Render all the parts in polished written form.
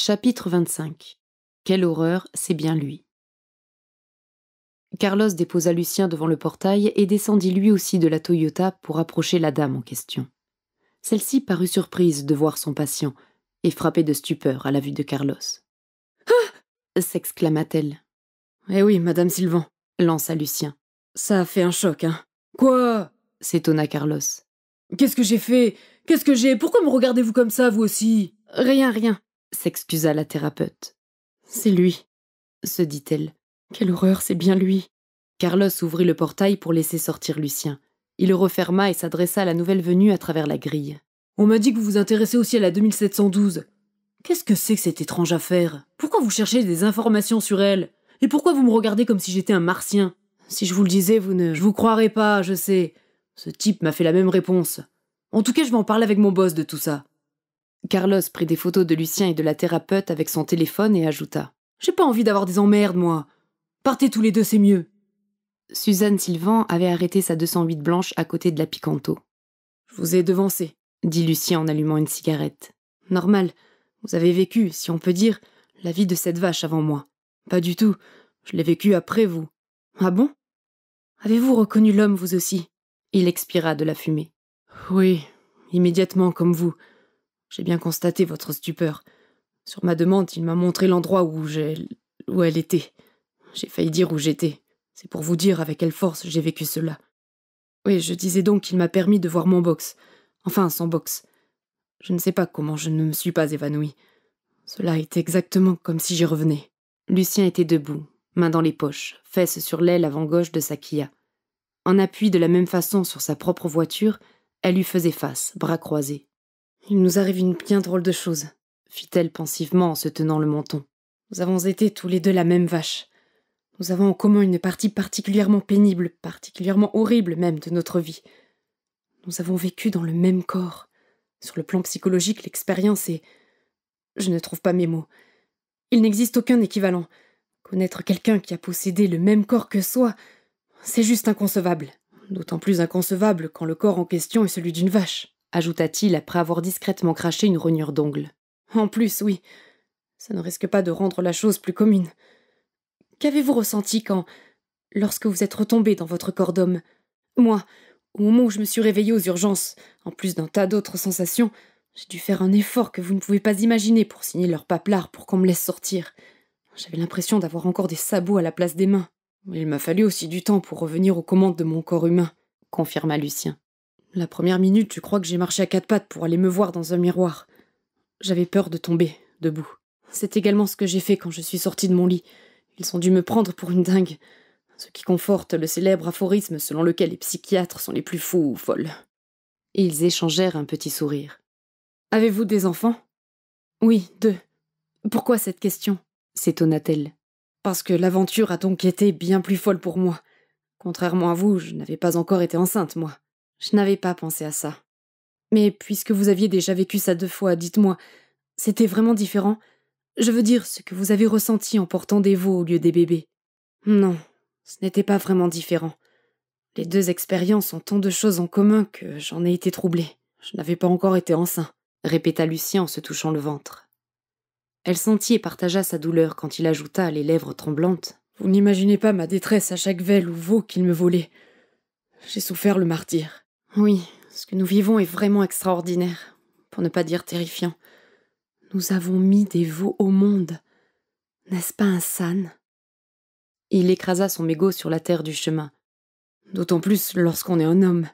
Chapitre 25. Quelle horreur, c'est bien lui. Carlos déposa Lucien devant le portail et descendit lui aussi de la Toyota pour approcher la dame en question. Celle-ci parut surprise de voir son patient et frappée de stupeur à la vue de Carlos. « Ah !» s'exclama-t-elle. « Eh oui, Madame Sylvan !» lança Lucien. « Ça a fait un choc, hein !»« Quoi ?» s'étonna Carlos. « Qu'est-ce que j'ai fait ? Qu'est-ce que j'ai ? Pourquoi me regardez-vous comme ça, vous aussi ?»« Rien, » s'excusa la thérapeute. « C'est lui, » se dit-elle. « Quelle horreur, c'est bien lui !» Carlos ouvrit le portail pour laisser sortir Lucien. Il le referma et s'adressa à la nouvelle venue à travers la grille. « On m'a dit que vous vous intéressez aussi à la 2712. Qu'est-ce que c'est que cette étrange affaire ? Pourquoi vous cherchez des informations sur elle ? Et pourquoi vous me regardez comme si j'étais un martien ? Si je vous le disais, vous ne... Je vous croirais pas, je sais. Ce type m'a fait la même réponse. En tout cas, je vais en parler avec mon boss de tout ça. » Carlos prit des photos de Lucien et de la thérapeute avec son téléphone et ajouta. « J'ai pas envie d'avoir des emmerdes, moi. Partez tous les deux, c'est mieux. » Suzanne Sylvan avait arrêté sa 208 blanche à côté de la Picanto. « Je vous ai devancé, » dit Lucien en allumant une cigarette. « Normal, vous avez vécu, si on peut dire, la vie de cette vache avant moi. Pas du tout, je l'ai vécu après vous. Ah bon ? Avez-vous reconnu l'homme, vous aussi ?» Il expira de la fumée. « Oui, immédiatement, comme vous. J'ai bien constaté votre stupeur. Sur ma demande, il m'a montré l'endroit où elle était. J'ai failli dire où j'étais. C'est pour vous dire avec quelle force j'ai vécu cela. Oui, je disais donc qu'il m'a permis de voir mon box. Enfin, son box. Je ne sais pas comment je ne me suis pas évanouie. Cela était exactement comme si j'y revenais. » Lucien était debout, main dans les poches, fesses sur l'aile avant gauche de sa Kia. En appui de la même façon sur sa propre voiture, elle lui faisait face, bras croisés. « Il nous arrive une bien drôle de chose, » fit-elle pensivement en se tenant le menton. « Nous avons été tous les deux la même vache. Nous avons en commun une partie particulièrement pénible, particulièrement horrible même de notre vie. Nous avons vécu dans le même corps. Sur le plan psychologique, l'expérience est... Je ne trouve pas mes mots. Il n'existe aucun équivalent. Connaître quelqu'un qui a possédé le même corps que soi, c'est juste inconcevable. D'autant plus inconcevable quand le corps en question est celui d'une vache, ajouta-t-il après avoir discrètement craché une rognure d'ongle. En plus, oui, ça ne risque pas de rendre la chose plus commune. Qu'avez-vous ressenti lorsque vous êtes retombé dans votre corps d'homme ? Moi, au moment où je me suis réveillée aux urgences, en plus d'un tas d'autres sensations, j'ai dû faire un effort que vous ne pouvez pas imaginer pour signer leur paplard pour qu'on me laisse sortir. J'avais l'impression d'avoir encore des sabots à la place des mains. Mais il m'a fallu aussi du temps pour revenir aux commandes de mon corps humain, confirma Lucien. La première minute, je crois que j'ai marché à 4 pattes pour aller me voir dans un miroir. J'avais peur de tomber, debout. C'est également ce que j'ai fait quand je suis sortie de mon lit. Ils ont dû me prendre pour une dingue, ce qui conforte le célèbre aphorisme selon lequel les psychiatres sont les plus fous ou folles. Et ils échangèrent un petit sourire. « Avez-vous des enfants ?»« Oui, 2. Pourquoi cette question ?» s'étonna-t-elle. « Parce que l'aventure a donc été bien plus folle pour moi. Contrairement à vous, je n'avais pas encore été enceinte, moi. Je n'avais pas pensé à ça. Mais puisque vous aviez déjà vécu ça 2 fois, dites-moi, c'était vraiment différent ? Je veux dire, ce que vous avez ressenti en portant des veaux au lieu des bébés. » « Non, ce n'était pas vraiment différent. Les 2 expériences ont tant de choses en commun que j'en ai été troublée. Je n'avais pas encore été enceinte, » répéta Lucien en se touchant le ventre. Elle sentit et partagea sa douleur quand il ajouta, les lèvres tremblantes. « Vous n'imaginez pas ma détresse à chaque velle ou veau qu'il me volait. J'ai souffert le martyre. » « Oui, ce que nous vivons est vraiment extraordinaire, pour ne pas dire terrifiant. Nous avons mis des veaux au monde. N'est-ce pas un sane ?» Il écrasa son mégot sur la terre du chemin. « D'autant plus lorsqu'on est un homme.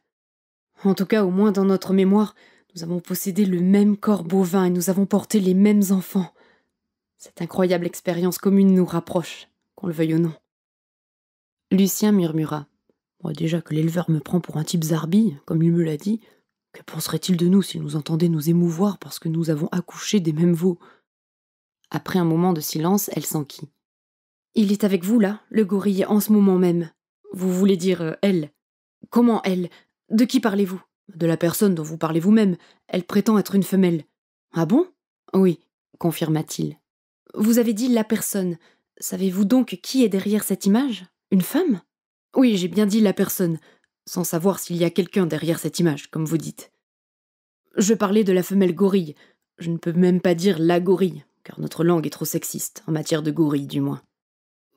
En tout cas, au moins dans notre mémoire, nous avons possédé le même corps bovin et nous avons porté les mêmes enfants. Cette incroyable expérience commune nous rapproche, qu'on le veuille ou non. » Lucien murmura. « Déjà que l'éleveur me prend pour un type zarbi, comme il me l'a dit, que penserait-il de nous s'il nous entendait nous émouvoir parce que nous avons accouché des mêmes veaux ?» Après un moment de silence, elle s'enquit. « Il est avec vous, là, le gorille, en ce moment même. Vous voulez dire elle. Comment elle ? De qui parlez-vous ? De la personne dont vous parlez vous-même. Elle prétend être une femelle. »« Ah bon ? » ?»« Oui, confirma-t-il. »« Vous avez dit la personne. Savez-vous donc qui est derrière cette image ? Une femme ? » ?»« Oui, j'ai bien dit la personne, sans savoir s'il y a quelqu'un derrière cette image, comme vous dites. Je parlais de la femelle gorille. Je ne peux même pas dire la gorille, car notre langue est trop sexiste, en matière de gorille du moins.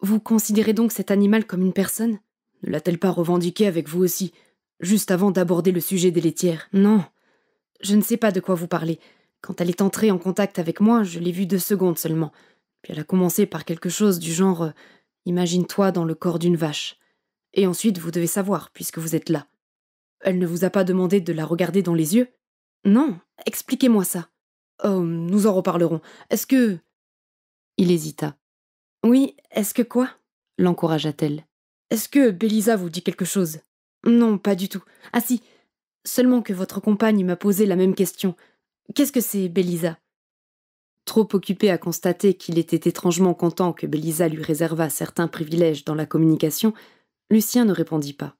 Vous considérez donc cet animal comme une personne? Ne l'a-t-elle pas revendiqué avec vous aussi, juste avant d'aborder le sujet des laitières? Non, je ne sais pas de quoi vous parlez. Quand elle est entrée en contact avec moi, je l'ai vue 2 secondes seulement. Puis elle a commencé par quelque chose du genre imagine-toi dans le corps d'une vache. Et ensuite, vous devez savoir, puisque vous êtes là. Elle ne vous a pas demandé de la regarder dans les yeux? Non, expliquez-moi ça. Oh, nous en reparlerons. Est-ce que... Il hésita. Oui, est-ce que quoi? L'encouragea-t-elle. Est-ce que Bélisa vous dit quelque chose? Non, pas du tout. Ah si, seulement que votre compagne m'a posé la même question. Qu'est-ce que c'est, Bélisa? Trop occupé à constater qu'il était étrangement content que Bélisa lui réservât certains privilèges dans la communication, Lucien ne répondit pas.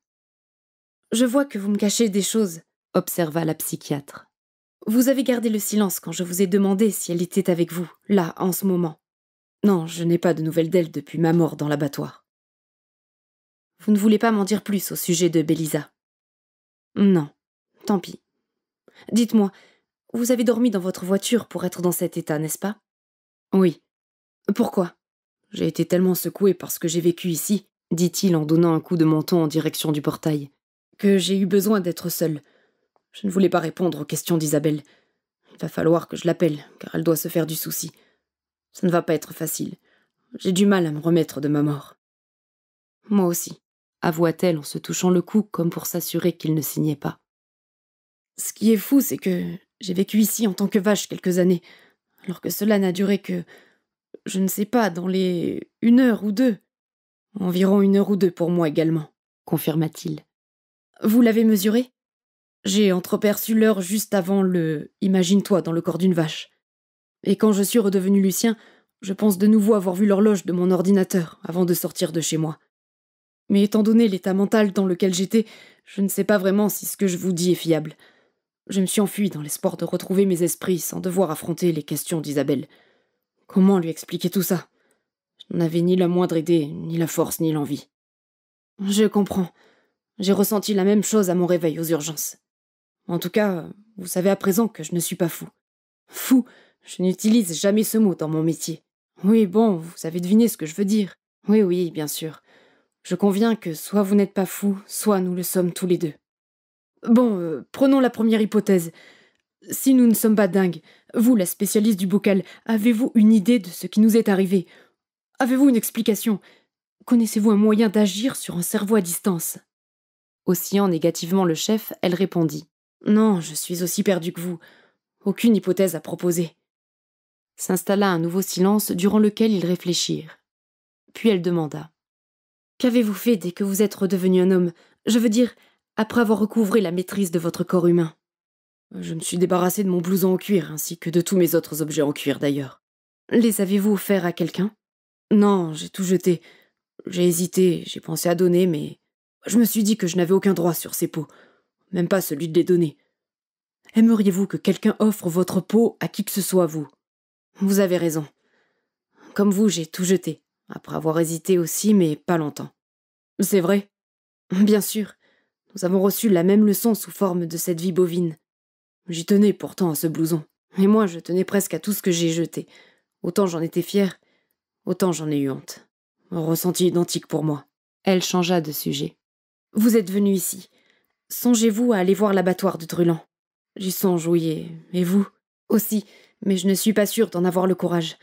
« Je vois que vous me cachez des choses, » observa la psychiatre. « Vous avez gardé le silence quand je vous ai demandé si elle était avec vous, là, en ce moment. Non, je n'ai pas de nouvelles d'elle depuis ma mort dans l'abattoir. Vous ne voulez pas m'en dire plus au sujet de Bélisa? Non, tant pis. Dites-moi, vous avez dormi dans votre voiture pour être dans cet état, n'est-ce pas? Oui. Pourquoi? J'ai été tellement secoué par ce que j'ai vécu ici, dit-il en donnant un coup de menton en direction du portail, que j'ai eu besoin d'être seul. Je ne voulais pas répondre aux questions d'Isabelle. Il va falloir que je l'appelle, car elle doit se faire du souci. Ça ne va pas être facile. J'ai du mal à me remettre de ma mort. Moi aussi, avoua-t-elle en se touchant le cou comme pour s'assurer qu'il ne signait pas. Ce qui est fou, c'est que j'ai vécu ici en tant que vache quelques années, alors que cela n'a duré que, je ne sais pas, dans les 1 heure ou 2. Environ 1 heure ou 2 pour moi également, confirma-t-il. Vous l'avez mesuré? J'ai entreaperçu l'heure juste avant le « imagine-toi dans le corps d'une vache ». Et quand je suis redevenu Lucien, je pense de nouveau avoir vu l'horloge de mon ordinateur avant de sortir de chez moi. Mais étant donné l'état mental dans lequel j'étais, je ne sais pas vraiment si ce que je vous dis est fiable. Je me suis enfui dans l'espoir de retrouver mes esprits sans devoir affronter les questions d'Isabelle. Comment lui expliquer tout ça? Je n'avais ni la moindre idée, ni la force, ni l'envie. Je comprends. J'ai ressenti la même chose à mon réveil aux urgences. En tout cas, vous savez à présent que je ne suis pas fou. Fou, je n'utilise jamais ce mot dans mon métier. Oui, bon, vous avez deviné ce que je veux dire. Oui, oui, bien sûr. Je conviens que soit vous n'êtes pas fou, soit nous le sommes tous les deux. Bon, prenons la première hypothèse. Si nous ne sommes pas dingues, vous, la spécialiste du bocal, avez-vous une idée de ce qui nous est arrivé? Avez-vous une explication? Connaissez-vous un moyen d'agir sur un cerveau à distance? Oscillant négativement le chef, elle répondit. Non, je suis aussi perdue que vous. Aucune hypothèse à proposer. S'installa un nouveau silence durant lequel ils réfléchirent. Puis elle demanda. Qu'avez-vous fait dès que vous êtes redevenu un homme? Je veux dire, après avoir recouvré la maîtrise de votre corps humain. Je me suis débarrassé de mon blouson en cuir, ainsi que de tous mes autres objets en cuir d'ailleurs. Les avez-vous offerts à quelqu'un? Non, j'ai tout jeté. J'ai hésité, j'ai pensé à donner, mais je me suis dit que je n'avais aucun droit sur ces peaux, même pas celui de les donner. Aimeriez-vous que quelqu'un offre votre peau à qui que ce soit, vous? Vous avez raison. Comme vous, j'ai tout jeté, après avoir hésité aussi, mais pas longtemps. C'est vrai? Bien sûr. Nous avons reçu la même leçon sous forme de cette vie bovine. J'y tenais pourtant à ce blouson. Et moi, je tenais presque à tout ce que j'ai jeté. Autant j'en étais fière, autant j'en ai eu honte. Un ressenti identique pour moi. Elle changea de sujet. Vous êtes venu ici. Songez-vous à aller voir l'abattoir de Druland? J'y songe, oui, et vous? Aussi, mais je ne suis pas sûre d'en avoir le courage.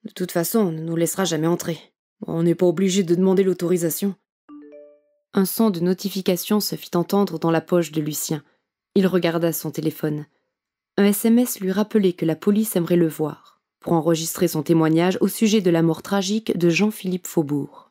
De toute façon, on ne nous laissera jamais entrer. On n'est pas obligé de demander l'autorisation. Un son de notification se fit entendre dans la poche de Lucien. Il regarda son téléphone. Un SMS lui rappelait que la police aimerait le voir, pour enregistrer son témoignage au sujet de la mort tragique de Jean-Philippe Faubourg.